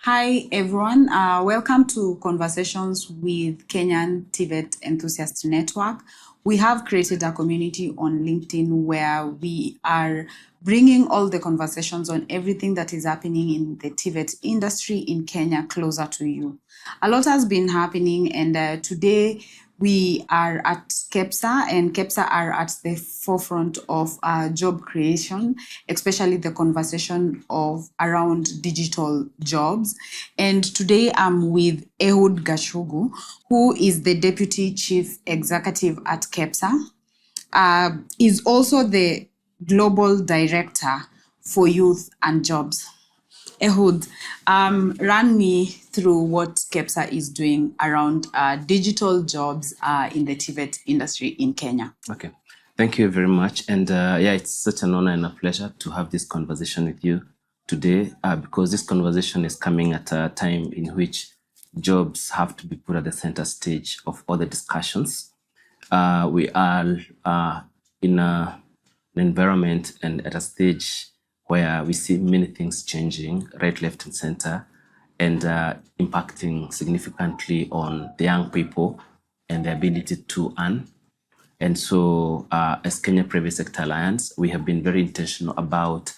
Hi, everyone. Welcome to Conversations with Kenyan TVET Enthusiast Network. We have created a community on LinkedIn where we are bringing all the conversations on everything that is happening in the TVET industry in Kenya closer to you. A lot has been happening, and today we are at KEPSA, and KEPSA are at the forefront of job creation, especially the conversation of around digital jobs. And today I'm with Ehud Gachugu, who is the Deputy Chief Executive at KEPSA, is also the Global Director for Youth and Jobs. Ehud, run me through what KEPSA is doing around digital jobs in the TVET industry in Kenya. Okay, thank you very much. And it's such an honor and a pleasure to have this conversation with you today because this conversation is coming at a time in which jobs have to be put at the center stage of all the discussions. We are in an environment and at a stage where we see many things changing right, left, and center, and impacting significantly on the young people and their ability to earn. And so as Kenya Private Sector Alliance, we have been very intentional about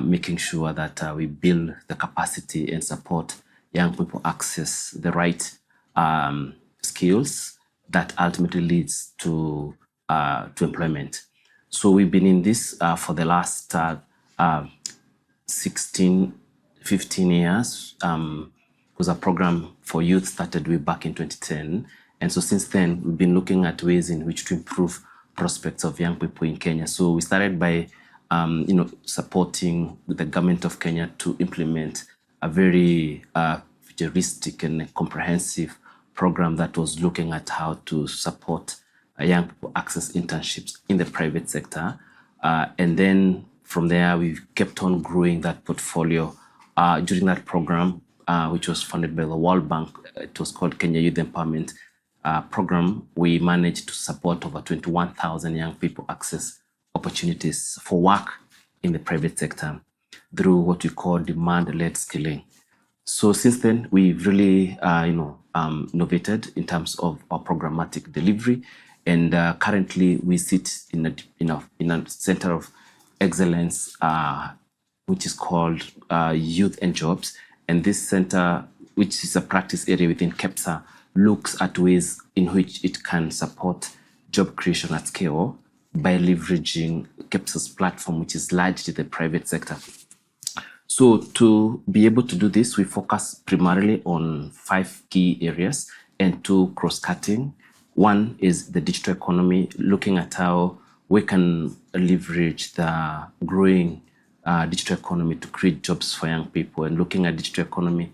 making sure that we build the capacity and support young people access the right skills that ultimately leads to employment. So we've been in this for the last 16, 15 years. Because a program for youth started way back in 2010. And so since then, we've been looking at ways in which to improve prospects of young people in Kenya. So we started by supporting the government of Kenya to implement a very futuristic and comprehensive program that was looking at how to support young people access internships in the private sector. And then from there, we've kept on growing that portfolio. During that program, which was funded by the World Bank, it was called Kenya Youth Empowerment Program. We managed to support over 21,000 young people access opportunities for work in the private sector through what we call demand-led skilling. So since then, we've really, innovated in terms of our programmatic delivery, and currently we sit in a center of excellence, which is called Youth and Jobs. And this center, which is a practice area within KEPSA, looks at ways in which it can support job creation at scale by leveraging KEPSA's platform, which is largely the private sector. So to be able to do this, we focus primarily on 5 key areas and 2 cross-cutting. One is the digital economy, looking at how we can leverage the growing digital economy to create jobs for young people, and looking at digital economy,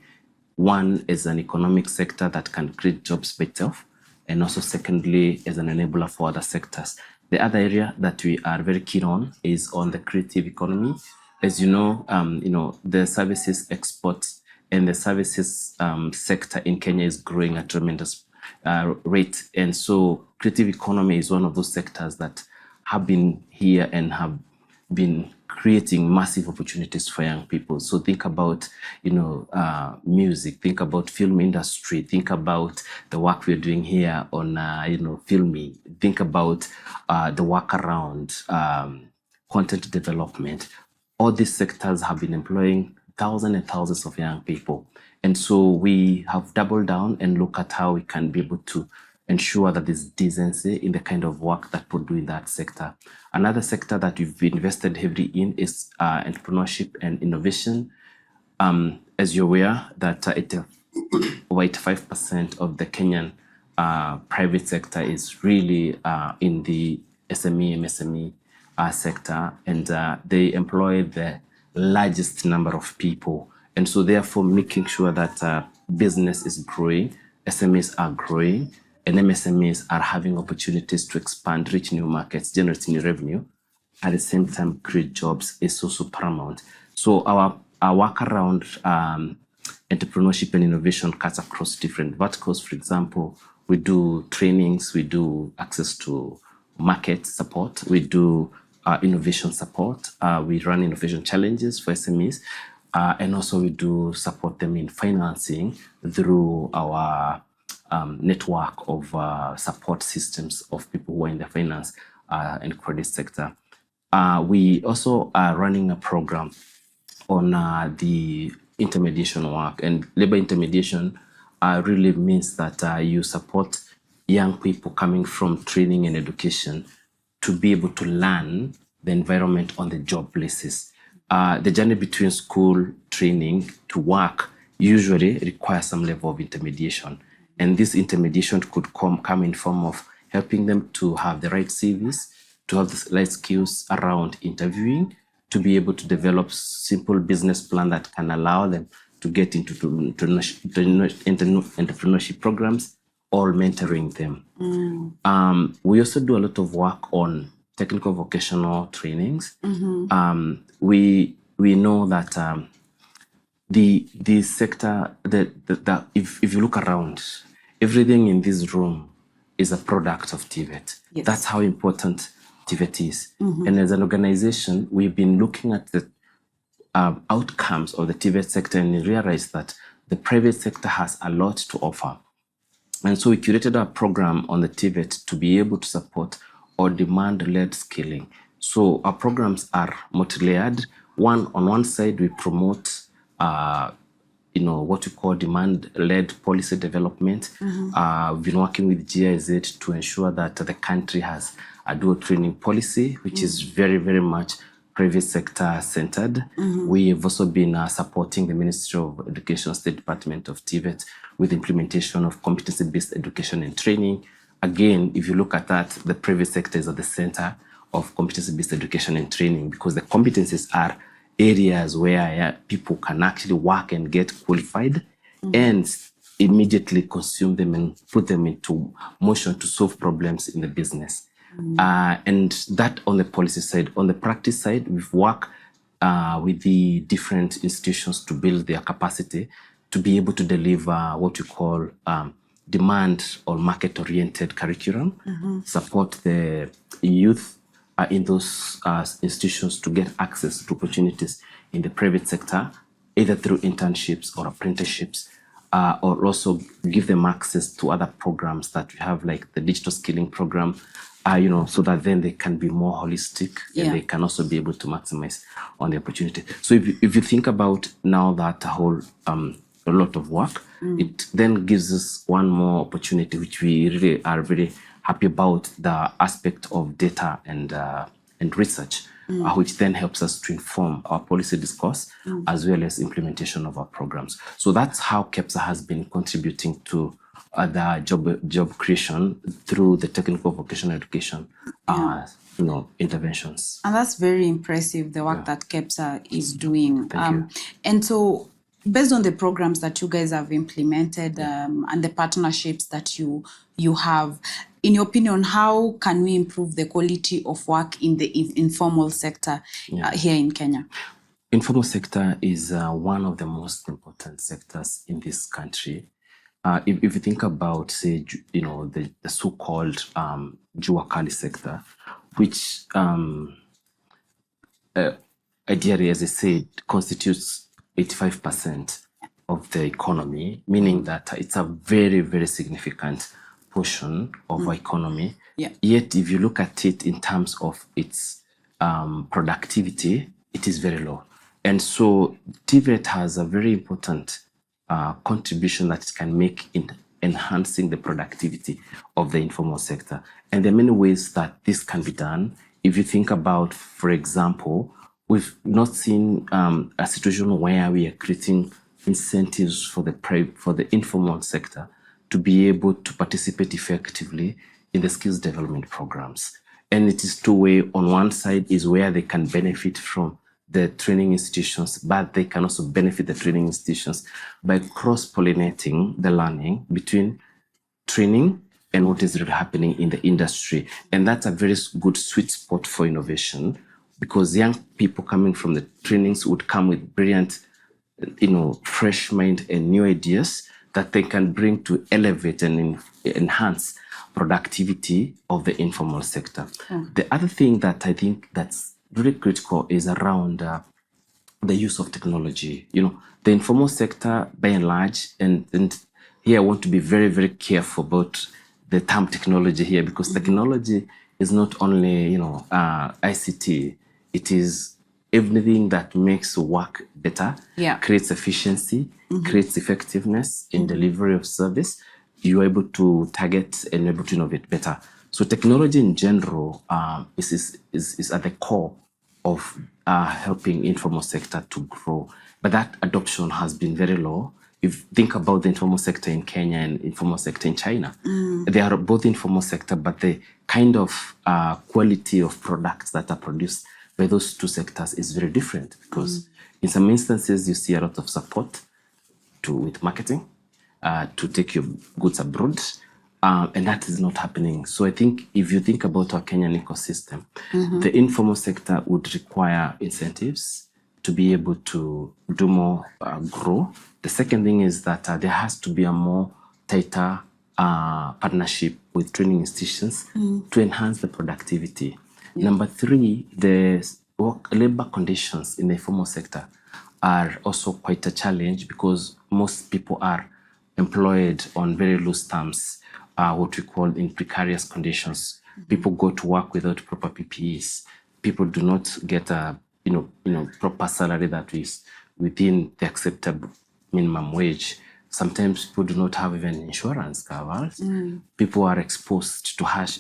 one is an economic sector that can create jobs by itself, and also secondly as an enabler for other sectors. The other area that we are very keen on is on the creative economy. As you know, the services exports and the services sector in Kenya is growing at tremendous rate, and so creative economy is one of those sectors that have been here and have been creating massive opportunities for young people. So think about, music, think about film industry, think about the work we're doing here on, filming, think about the work around content development. All these sectors have been employing thousands and thousands of young people. And so we have doubled down and look at how we can be able to ensure that there's decency in the kind of work that we do in that sector. Another sector that we've invested heavily in is entrepreneurship and innovation. As you're aware, that over 85% of the Kenyan private sector is really in the SME, MSME sector, and they employ the largest number of people. And so therefore making sure that business is growing, SMEs are growing, and MSMEs are having opportunities to expand, reach new markets, generate new revenue, at the same time create jobs is also paramount. So our work around entrepreneurship and innovation cuts across different verticals. For example, we do trainings, we do access to market support, we do innovation support, we run innovation challenges for SMEs. And also we do support them in financing through our network of support systems of people who are in the finance and credit sector. We also are running a program on the intermediation work, and labor intermediation really means that you support young people coming from training and education to be able to learn the environment on the job places. The journey between school training to work usually requires some level of intermediation, and this intermediation could come in form of helping them to have the right CVs, to have the right skills around interviewing, to be able to develop simple business plan that can allow them to get into entrepreneurship programs or mentoring them. We also do a lot of work on technical vocational trainings. We know that the sector that if you look around, everything in this room is a product of TVET. Yes. That's how important TVET is. And as an organization, we've been looking at the outcomes of the TVET sector and realized that the private sector has a lot to offer. And so we curated our program on the TVET to be able to support or demand-led skilling. So our programs are multi-layered. On one side, we promote what we call demand-led policy development. We've been working with GIZ to ensure that the country has a dual training policy, which is very, very much private sector centered. We've also been supporting the Ministry of Education, State Department of TVET with implementation of competency-based education and training. Again, if you look at that, the private sector is at the center of competency-based education and training because the competencies are areas where people can actually work and get qualified and immediately consume them and put them into motion to solve problems in the business. And that on the policy side. On the practice side, we've worked with the different institutions to build their capacity to be able to deliver what we call demand or market-oriented curriculum, support the youth in those institutions to get access to opportunities in the private sector, either through internships or apprenticeships, or also give them access to other programs that we have, like the digital skilling program, so that then they can be more holistic and they can also be able to maximize on the opportunity. So if you think about now that whole a lot of work, it then gives us one more opportunity, which we really are very happy about, the aspect of data and research, which then helps us to inform our policy discourse as well as implementation of our programs. So that's how KEPSA has been contributing to the job creation through the technical vocational education interventions. And that's very impressive, the work that KEPSA is doing. Thank you. And so based on the programs that you guys have implemented and the partnerships that you have, in your opinion, how can we improve the quality of work in the informal sector here in Kenya? Informal sector is one of the most important sectors in this country. If you think about, say, the so-called Jua Kali sector, which ideally, as I said, constitutes 85% of the economy, meaning that it's a very, very significant portion of our economy. Yet, if you look at it in terms of its productivity, it is very low. And so TVET has a very important contribution that it can make in enhancing the productivity of the informal sector. And there are many ways that this can be done. If you think about, for example, we've not seen a situation where we are creating incentives for the informal sector to be able to participate effectively in the skills development programs. And it is two-way. On one side is where they can benefit from the training institutions, but they can also benefit the training institutions by cross-pollinating the learning between training and what is really happening in the industry. And that's a very good sweet spot for innovation, because young people coming from the trainings would come with brilliant, fresh mind and new ideas that they can bring to elevate and enhance productivity of the informal sector. The other thing that I think that's really critical is around the use of technology. The informal sector, by and large, and here I want to be very, very careful about the term technology here, because technology is not only, ICT. It is everything that makes work better, creates efficiency, creates effectiveness in delivery of service. You're able to target and able to innovate better. So technology in general is at the core of helping informal sector to grow. But that adoption has been very low. If you think about the informal sector in Kenya and informal sector in China, they are both informal sector, but the kind of quality of products that are produced by those two sectors is very different, because in some instances you see a lot of support with marketing to take your goods abroad, and that is not happening. So I think if you think about our Kenyan ecosystem, the informal sector would require incentives to be able to do more, grow. The second thing is that there has to be a more tighter partnership with training institutions to enhance the productivity. Number three, the labor conditions in the informal sector are also quite a challenge, because most people are employed on very loose terms, what we call in precarious conditions. People go to work without proper PPEs. People do not get a proper salary that is within the acceptable minimum wage. Sometimes people do not have even insurance covers. People are exposed to harsh,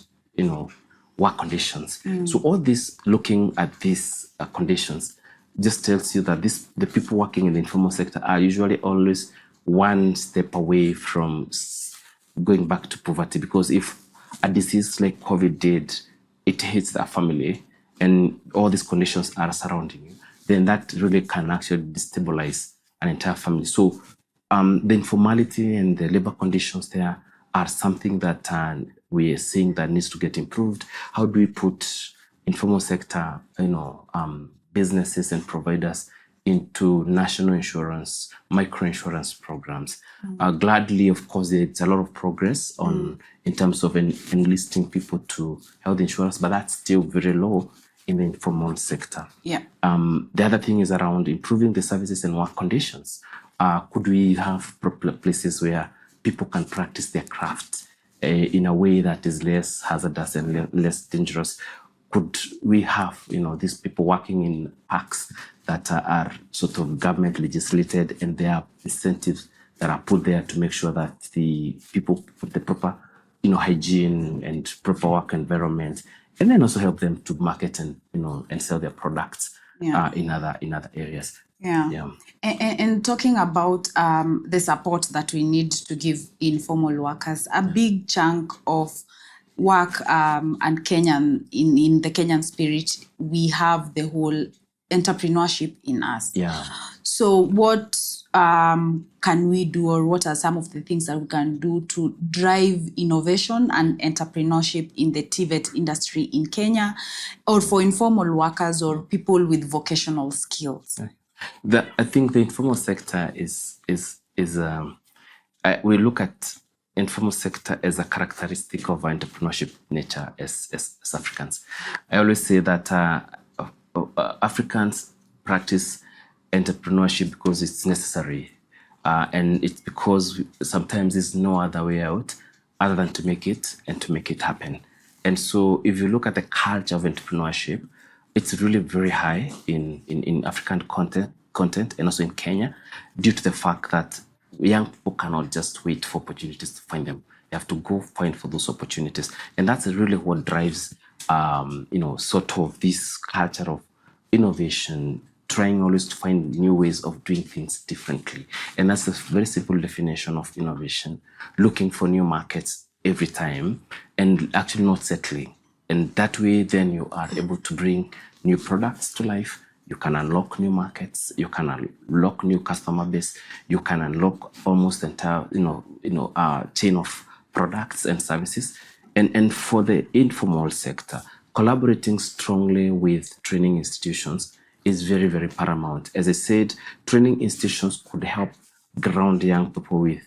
work conditions. So all this, looking at these conditions, just tells you that the people working in the informal sector are usually always one step away from going back to poverty. Because if a disease like COVID did, it hits their family, and all these conditions are surrounding you, then that really can actually destabilize an entire family. So the informality and the labor conditions there are something that we are seeing that needs to get improved. How do we put informal sector, businesses and providers into national insurance, micro-insurance programs? Gladly, of course, there's a lot of progress in terms of enlisting people to health insurance, but that's still very low in the informal sector. The other thing is around improving the services and work conditions. Could we have places where people can practice their craft in a way that is less hazardous and less dangerous? Could we have, these people working in parks that are sort of government legislated, and there are incentives that are put there to make sure that the people put the proper, hygiene and proper work environment, and then also help them to market and, and sell their products in other areas. And talking about the support that we need to give informal workers, a big chunk of work and Kenyan, in the Kenyan spirit, we have the whole entrepreneurship in us. So what can we do, or what are some of the things that we can do to drive innovation and entrepreneurship in the TVET industry in Kenya, or for informal workers or people with vocational skills? I think the informal sector we look at informal sector as a characteristic of entrepreneurship nature as Africans. I always say that Africans practice entrepreneurship because it's necessary, and it's because sometimes there's no other way out other than to make it and to make it happen. And so if you look at the culture of entrepreneurship, it's really very high in African content and also in Kenya, due to the fact that young people cannot just wait for opportunities to find them. They have to go find for those opportunities. And that's really what drives, sort of this culture of innovation, trying always to find new ways of doing things differently. And that's a very simple definition of innovation, looking for new markets every time and actually not settling. And that way, then you are able to bring new products to life. You can unlock new markets. You can unlock new customer base. You can unlock almost entire, chain of products and services. And for the informal sector, collaborating strongly with training institutions is very, very paramount. As I said, training institutions could help ground young people with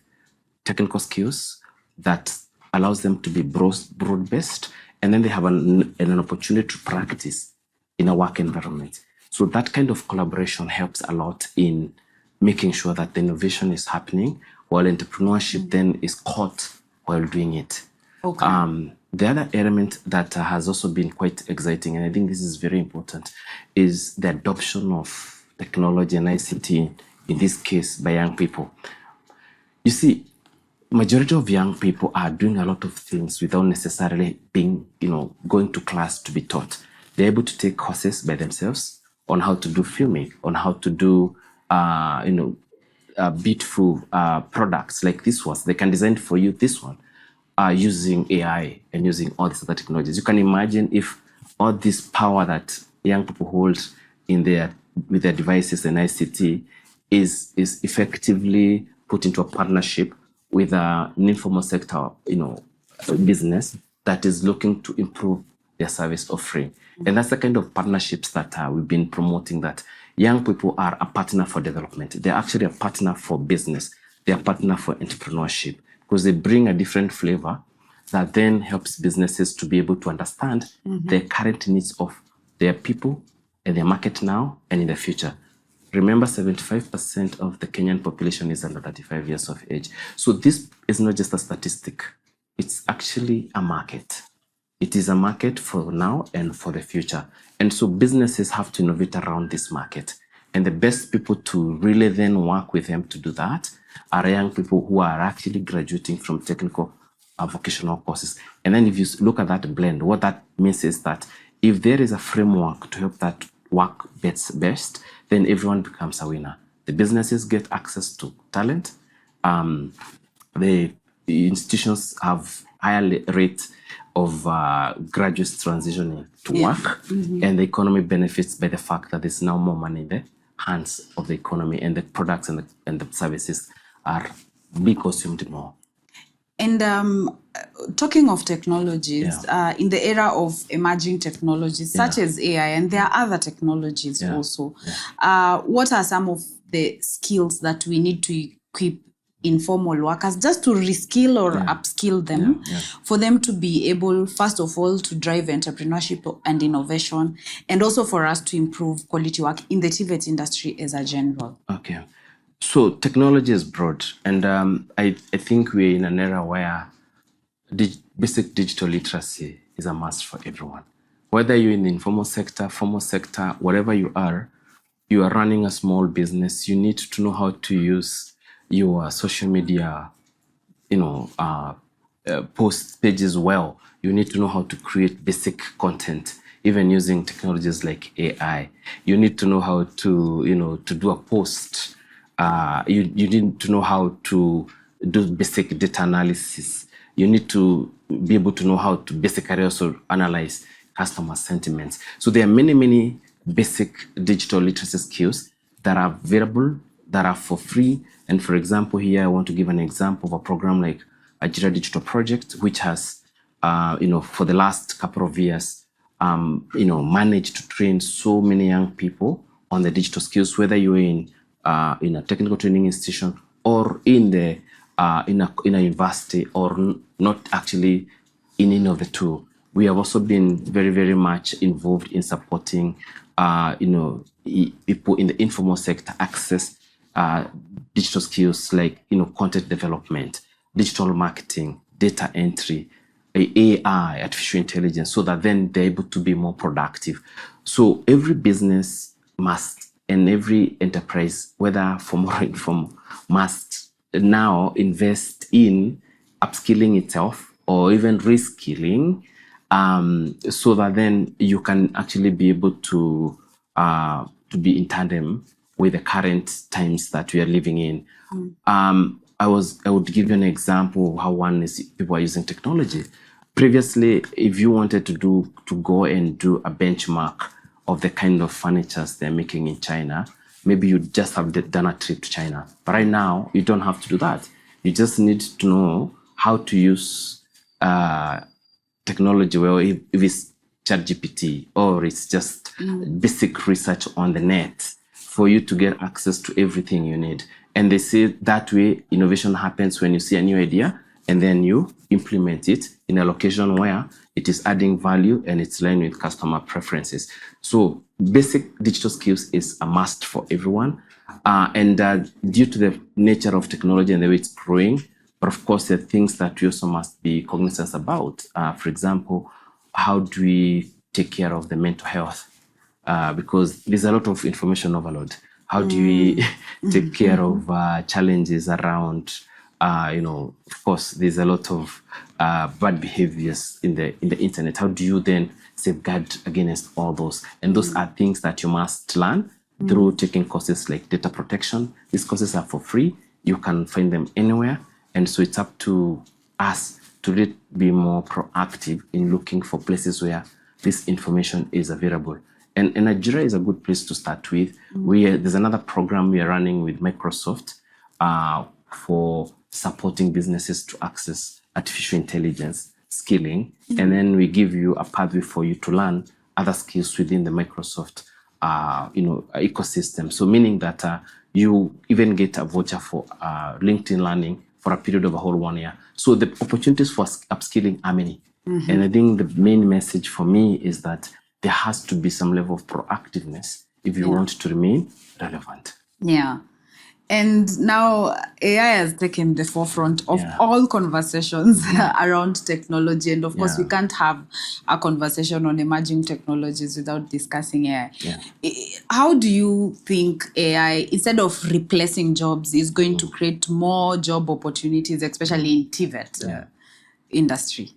technical skills that allows them to be broad-based, and then they have an opportunity to practice in a work environment. So that kind of collaboration helps a lot in making sure that the innovation is happening while entrepreneurship then is caught while doing it. Okay. The other element that has also been quite exciting, and I think this is very important, is the adoption of technology and ICT, in this case by young people. You see, majority of young people are doing a lot of things without necessarily being, going to class to be taught. They're able to take courses by themselves on how to do filming, on how to do, beautiful products like this one. They can design for you this one using AI and using all these other technologies. You can imagine if all this power that young people hold with their devices and ICT is effectively put into a partnership with an informal sector, business that is looking to improve their service offering. And that's the kind of partnerships that we've been promoting, that young people are a partner for development. They're actually a partner for business. They're a partner for entrepreneurship, because they bring a different flavor that then helps businesses to be able to understand the current needs of their people and their market now and in the future. Remember, 75% of the Kenyan population is under 35 years of age. So this is not just a statistic. It's actually a market. It is a market for now and for the future. And so businesses have to innovate around this market. And the best people to really then work with them to do that are young people who are actually graduating from technical vocational courses. And then if you look at that blend, what that means is that if there is a framework to help that work best, then everyone becomes a winner. The businesses get access to talent. The institutions have higher rate of graduates transitioning to work, and the economy benefits by the fact that there's now more money in the hands of the economy, and the products and the services are being consumed more. And talking of technologies, in the era of emerging technologies such as AI, and there are other technologies also, what are some of the skills that we need to equip informal workers just to reskill or upskill them for them to be able, first of all, to drive entrepreneurship and innovation, and also for us to improve quality work in the TVET industry as a general? Okay. So technology is broad, and I think we're in an era where basic digital literacy is a must for everyone. Whether you're in the informal sector, formal sector, whatever you are running a small business, you need to know how to use your social media, post pages well. You need to know how to create basic content, even using technologies like AI. You need to know how to, to do a post. You need to know how to do basic data analysis. You need to be able to know how to basically also analyze customer sentiments. So there are many, many basic digital literacy skills that are available, that are for free. And for example, here I want to give an example of a program like a Jira Digital Project, which has, for the last couple of years, managed to train so many young people on the digital skills, whether you're in a technical training institution or in a university, or not actually in innovator. We have also been very, very much involved in supporting people in the informal sector access digital skills like content development, digital marketing, data entry, AI, artificial intelligence, so that then they're able to be more productive. So every business must, and every enterprise, whether formal or informal, must now invest in upskilling itself or even reskilling, so that then you can actually be able to be in tandem with the current times that we are living in. I would give you an example of how people are using technology. Previously, if you wanted to go and do a benchmark of the kind of furnitures they're making in China, maybe you just have done a trip to China. But right now, you don't have to do that. You just need to know how to use technology, well, if it's ChatGPT or it's just basic research on the net for you to get access to everything you need. And they say that way innovation happens when you see a new idea and then you implement it in a location where it is adding value and it's aligned with customer preferences. So basic digital skills is a must for everyone. And due to the nature of technology and the way it's growing, but of course, there are things that we also must be cognizant about. For example, how do we take care of the mental health? Because there's a lot of information overload. How do we take care of challenges around, of course, there's a lot of bad behaviors in the internet. How do you then safeguard against all those? And those are things that you must learn through taking courses like data protection. These courses are for free. You can find them anywhere. And so it's up to us to really be more proactive in looking for places where this information is available. And Nigeria is a good place to start with. There's another program we are running with Microsoft for supporting businesses to access artificial intelligence skilling. And then we give you a pathway for you to learn other skills within the Microsoft ecosystem. So meaning that you even get a voucher for LinkedIn Learning for a period of a whole 1 year. So the opportunities for upskilling are many. And I think the main message for me is that there has to be some level of proactiveness if you want to remain relevant. Yeah. And now AI has taken the forefront of all conversations around technology. And of course, we can't have a conversation on emerging technologies without discussing AI. How do you think AI, instead of replacing jobs, is going to create more job opportunities, especially in TVET industry?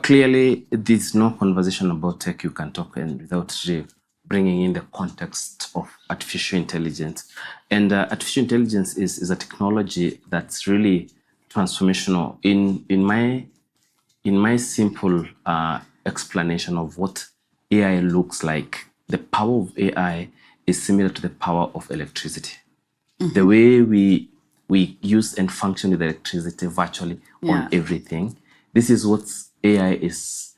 Clearly, there's no conversation about tech you can talk in without bringing in the context of artificial intelligence. And artificial intelligence is a technology that's really transformational. In my simple explanation of what AI looks like, the power of AI is similar to the power of electricity. The way we use and function with electricity virtually on everything, this is what AI is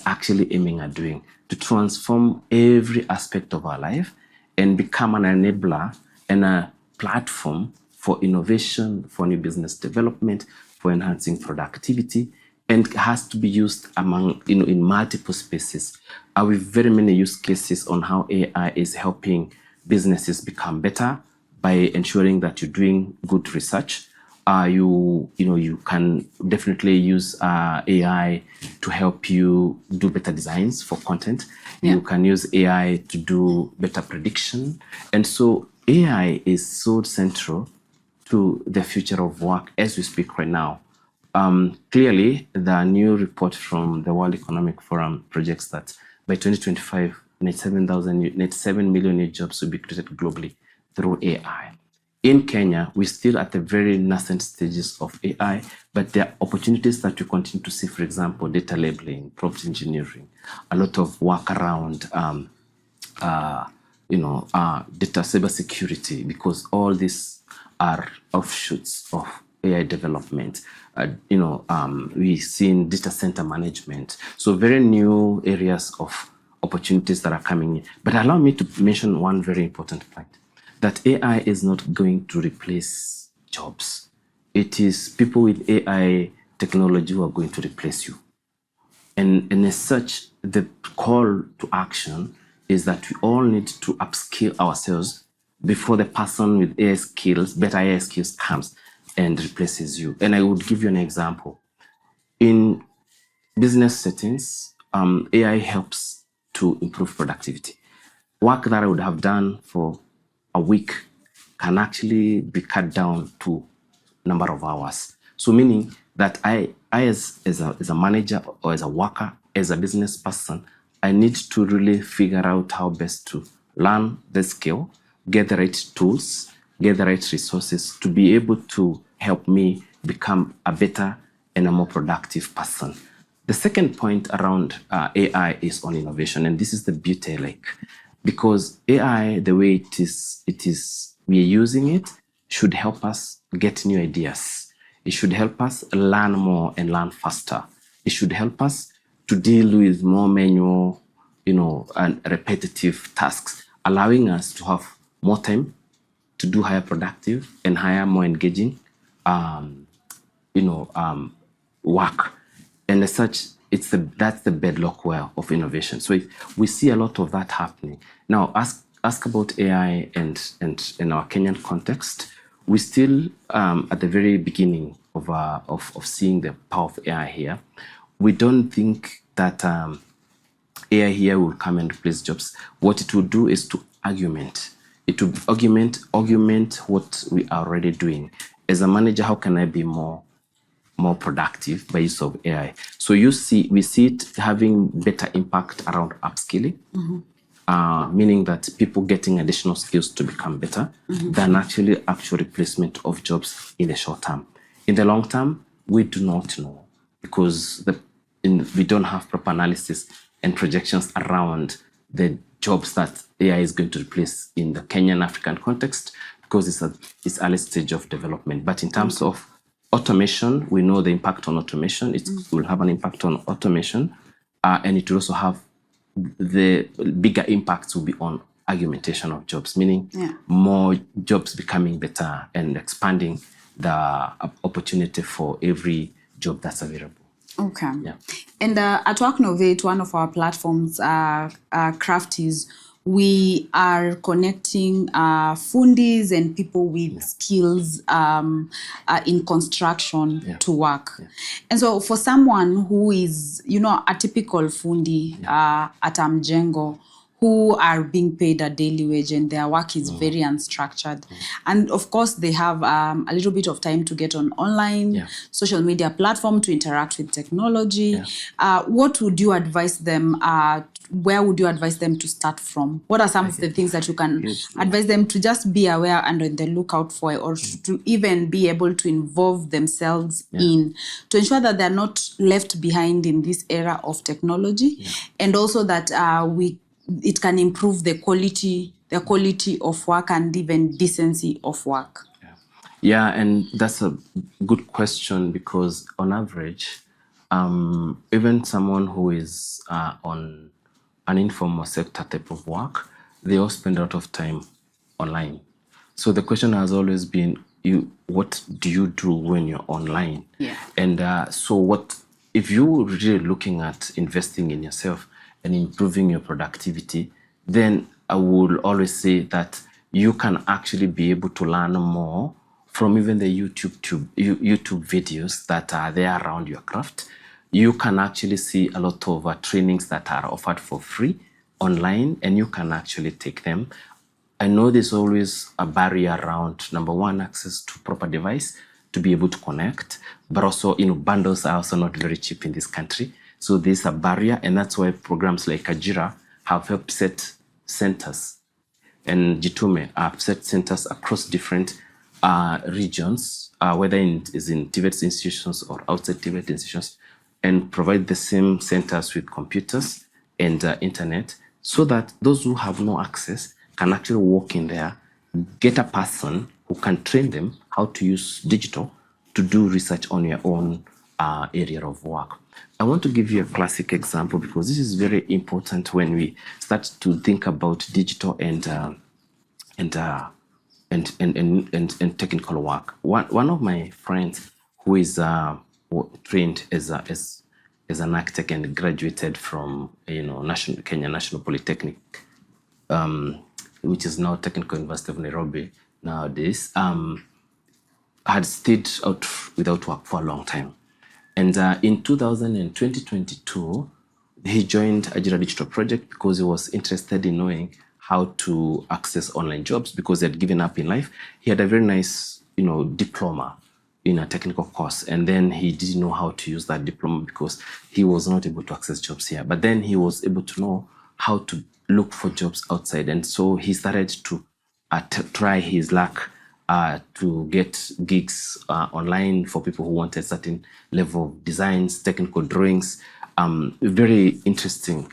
actually aiming at doing, to transform every aspect of our life and become an enabler and a platform for innovation, for new business development, for enhancing productivity, and has to be used among, in multiple spaces. With very many use cases on how AI is helping businesses become better by ensuring that you're doing good research. You can definitely use AI to help you do better designs for content. You can use AI to do better prediction. And so AI is so central to the future of work as we speak right now. Clearly, the new report from the World Economic Forum projects that by 2025, 97 million new jobs will be created globally through AI. In Kenya, we're still at the very nascent stages of AI, but there are opportunities that we continue to see, for example, data labeling, prompt engineering, a lot of work around data cybersecurity, because all these are offshoots of AI development. We've seen data center management. So very new areas of opportunities that are coming in. But allow me to mention one very important point, that AI is not going to replace jobs. It is people with AI technology who are going to replace you. And as such, the call to action is that we all need to upskill ourselves before the person with AI skills, better AI skills, comes and replaces you. And I would give you an example. In business settings, AI helps to improve productivity. Work that I would have done for a week can actually be cut down to number of hours. So meaning that I as a manager or as a worker, as a business person, I need to really figure out how best to learn the skill, get the right tools, get the right resources to be able to help me become a better and a more productive person. The second point around AI is on innovation, and this is the beauty, because AI, the way it is, we are using it, should help us get new ideas. It should help us learn more and learn faster. It should help us to deal with more manual, and repetitive tasks, allowing us to have more time to do higher productive and higher, more engaging, work. And as such, that's the bedrock of innovation. So we see a lot of that happening. Now, ask about AI and in our Kenyan context, we're still at the very beginning of seeing the power of AI here. We don't think that AI here will come and replace jobs. What it will do is to augment. It will augment what we are already doing. As a manager, how can I be more productive by use of AI? So we see it having better impact around upskilling, meaning that people getting additional skills to become better than actual replacement of jobs in the short term. In the long term, we do not know, because we don't have proper analysis and projections around the jobs that AI is going to replace in the Kenyan African context, because it's early stage of development. But in terms of automation, we know the impact on automation. It will have an impact on automation, and it will also have the bigger impacts will be on augmentation of jobs, meaning more jobs becoming better and expanding the opportunity for every job that's available. Okay. Yeah. And at WorkNovate, one of our platforms, Crafties, we are connecting fundis and people with skills in construction to work. Yeah. And so for someone who is, a typical fundi at Mjengo, who are being paid a daily wage and their work is very unstructured. And of course, they have a little bit of time to get on online social media platform to interact with technology. What would you advise them? Where would you advise them to start from? What are some of the things that you can advise them to just be aware and on the lookout for, or to even be able to involve themselves in, to ensure that they're not left behind in this era of technology, and also that it can improve the quality of work and even decency of work? Yeah, and that's a good question, because on average, even someone who is on an informal sector type of work, they all spend a lot of time online. So the question has always been, what do you do when you're online? Yeah. And so if you're really looking at investing in yourself and improving your productivity, then I will always say that you can actually be able to learn more from even the YouTube videos that are there around your craft. You can actually see a lot of trainings that are offered for free online, and you can actually take them. I know there's always a barrier around, number one, access to proper device to be able to connect, but also, bundles are also not very cheap in this country. So there's a barrier, and that's why programs like Ajira have helped set centers, and Jitume have set centers across different regions, whether is in TVET institutions or outside TVET institutions, and provide the same centers with computers and internet, so that those who have no access can actually walk in there, get a person who can train them how to use digital to do research on your own area of work. I want to give you a classic example, because this is very important when we start to think about digital and technical work. One of my friends who is trained as an architect and graduated from Kenya National Polytechnic, which is now Technical University of Nairobi nowadays, had stayed out without work for a long time. And in 2022, he joined Ajira Digital Project because he was interested in knowing how to access online jobs, because he had given up in life. He had a very nice, diploma in a technical course, and then he didn't know how to use that diploma because he was not able to access jobs here. But then he was able to know how to look for jobs outside, and so he started to try his luck to get gigs online for people who wanted certain level of designs, technical drawings, very interesting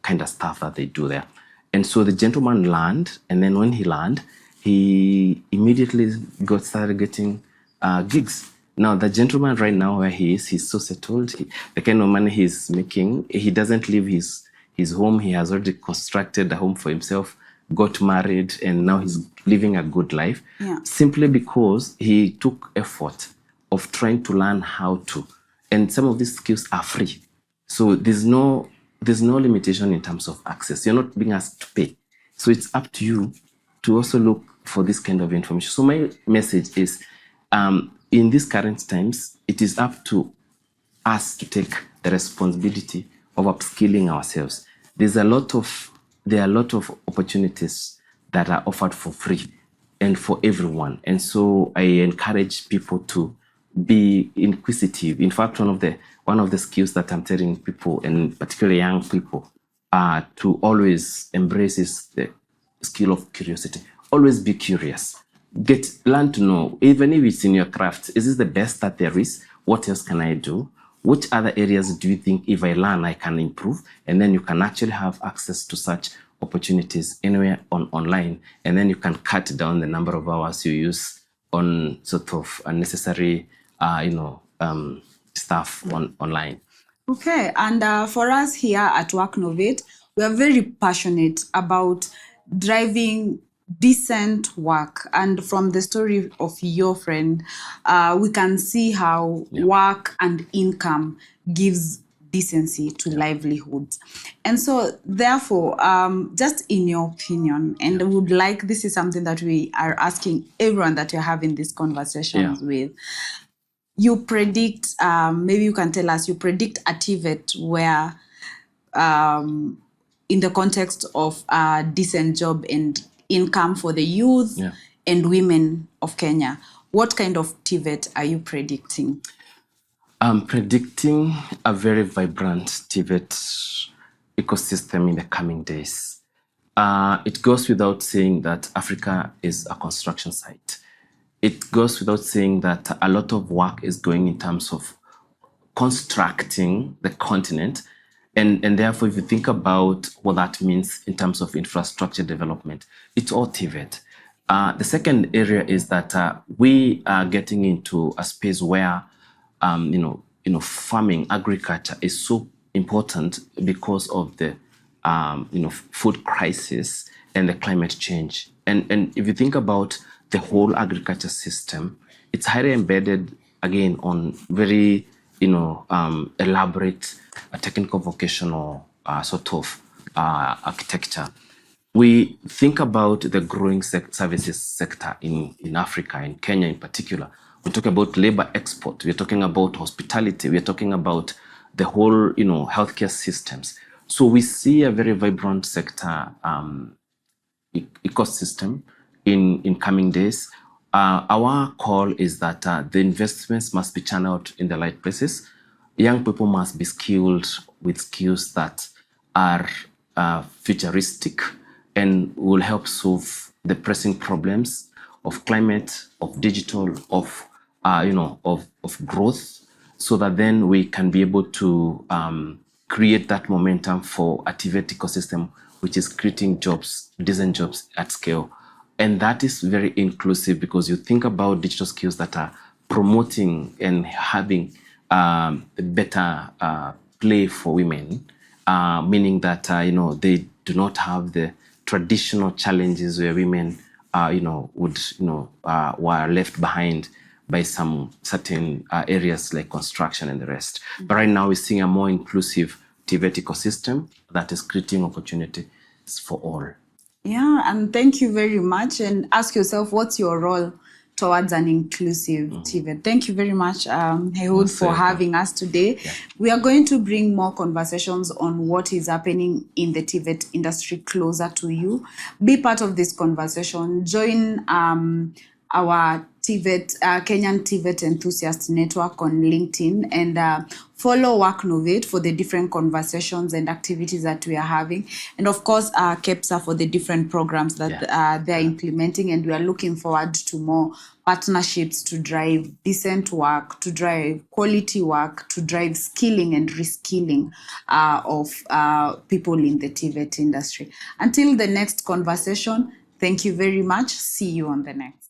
kind of stuff that they do there. And so the gentleman learned, and then when he learned, he immediately started getting gigs. Now, the gentleman right now where he is, he's so settled. The kind of money he's making, he doesn't leave his home. He has already constructed a home for himself, got married, and now he's living a good life, simply because he took effort of trying to learn how to. And some of these skills are free. So there's no limitation in terms of access. You're not being asked to pay. So it's up to you to also look for this kind of information. So my message is, in these current times, it is up to us to take the responsibility of upskilling ourselves. There are a lot of opportunities that are offered for free and for everyone. And so I encourage people to be inquisitive. In fact, one of the skills that I'm telling people, and particularly young people, to always embrace is the skill of curiosity. Always be curious. Learn to know, even if it's in your craft, is this the best that there is? What else can I do? Which other areas do you think if I learn I can improve? And then you can actually have access to such opportunities anywhere online, and then you can cut down the number of hours you use on sort of unnecessary stuff online. Okay, and for us here at WorkNovate, we are very passionate about driving decent work. And from the story of your friend, we can see how work and income gives decency to livelihoods. And so therefore, just in your opinion, and would like, this is something that we are asking everyone that you're having these conversations with, you predict, maybe you can tell us, you predict a TVET where, in the context of a decent job and income for the youth and women of Kenya, what kind of TVET are you predicting? I'm predicting a very vibrant TVET ecosystem in the coming days. It goes without saying that Africa is a construction site. It goes without saying that a lot of work is going in terms of constructing the continent. And therefore, if you think about what that means in terms of infrastructure development, it's all TVET. The second area is that we are getting into a space where, farming, agriculture is so important because of the, food crisis and the climate change. And if you think about the whole agriculture system, it's highly embedded, again, on very, elaborate technical vocational sort of architecture. We think about the growing services sector in Africa, in Kenya in particular. We talk about labor export. We're talking about hospitality. We're talking about the whole, healthcare systems. So we see a very vibrant sector ecosystem in coming days. Our call is that the investments must be channeled in the right places. Young people must be skilled with skills that are futuristic and will help solve the pressing problems of climate, of digital, of growth, so that then we can be able to create that momentum for a TVET ecosystem, which is creating jobs, decent jobs at scale. And that is very inclusive, because you think about digital skills that are promoting and having better play for women, meaning that they do not have the traditional challenges where women were left behind by some certain areas like construction and the rest. But right now we're seeing a more inclusive TVET ecosystem that is creating opportunities for all. Yeah, and thank you very much. And ask yourself, what's your role towards an inclusive TVET? Thank you very much, Ehud, for having us today. Yeah. We are going to bring more conversations on what is happening in the TVET industry closer to you. Be part of this conversation. Join our TVET, Kenyan TVET Enthusiast Network on LinkedIn, and follow WorkNovate for the different conversations and activities that we are having. And of course, KEPSA for the different programs that they're implementing. And we are looking forward to more partnerships to drive decent work, to drive quality work, to drive skilling and reskilling of people in the TVET industry. Until the next conversation, thank you very much. See you on the next.